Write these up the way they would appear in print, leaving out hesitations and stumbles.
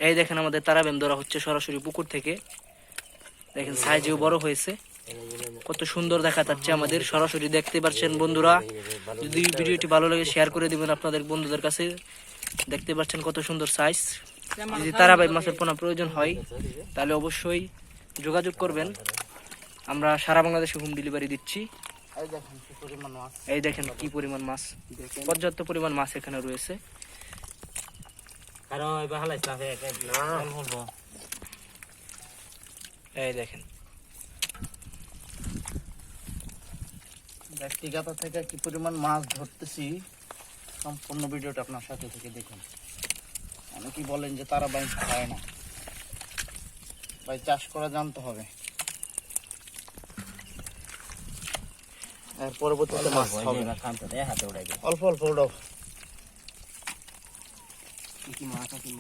এই দেখেন আমাদের তারাবেম ধরা হচ্ছে সরাসরি পুকুর থেকে। দেখেন সাইজেও বড় হয়েছে, কত সুন্দর দেখা যাচ্ছে আমাদের, সরাসরি দেখতে পাচ্ছেন বন্ধুরা। যদি ভিডিওটি ভালো লাগে শেয়ার করে দিবেন আপনাদের বন্ধুদের কাছে। দেখতে পাচ্ছেন কত সুন্দর সাইজ। যদি তারাবাই মাছের পোনা প্রয়োজন হয় তাহলে অবশ্যই যোগাযোগ করবেন, আমরা সারা বাংলাদেশে হোম ডেলিভারি দিচ্ছি। এই দেখেন কি পরিমাণ মাছ, পর্যাপ্ত পরিমাণ মাছ এখানে রয়েছে। এই দেখেন ব্যক্তিগত থেকে কি পরিমাণ মাছ ধরতেছি সম্পূর্ণ ভিডিওটা আপনার সাথে থেকে দেখুন। অনেকেই বলেন যে তারা বাইক খায় না, ভাই চাষ করা জানতে হবে, আর পরবর্তীতে মাছ হবে। অল্প অল্প উঠাও। কি মাছ আছে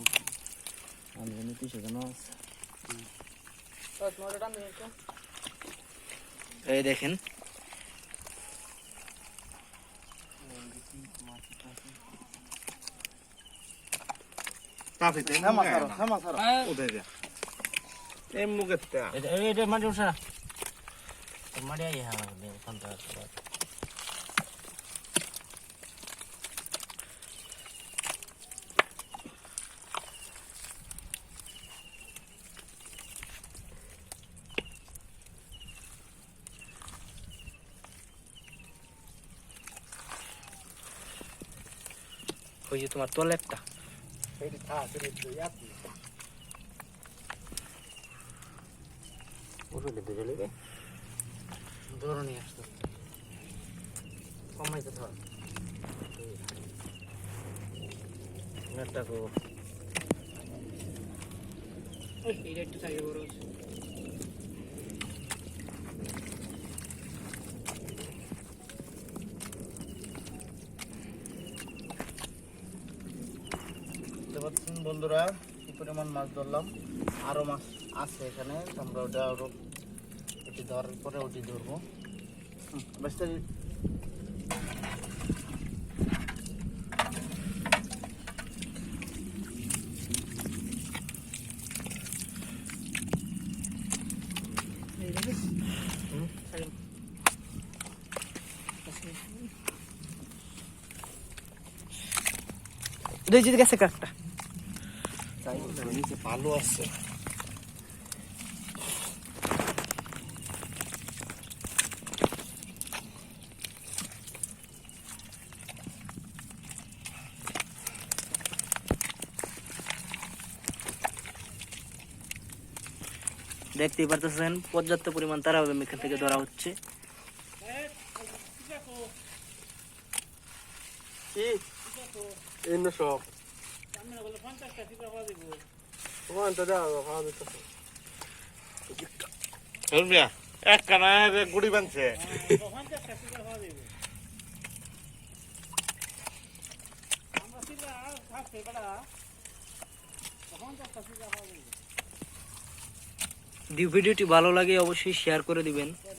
এই দেখেন ওই যে তোমার তলে একটা ধরনি আসতো কমাইতে ধর নেটটাকে এইটা একটু সাইজে বড় আছে। বন্ধুরা কি পরিমাণ মাছ ধরলাম, আরো মাছ আছে এখানে, আমরা ওটা আরো ওটি ধরার পরে ওটি ধরবো। গেছে কাকটা নিচে ভালো আছে। দেখতেই পারতেছেন পর্যাপ্ত পরিমাণ তারাবাম এখান থেকে ধরা হচ্ছে। এক কানা গুড়ি বানছে ভিডিওটি ভালো লাগে অবশ্যই শেয়ার করে দিবেন।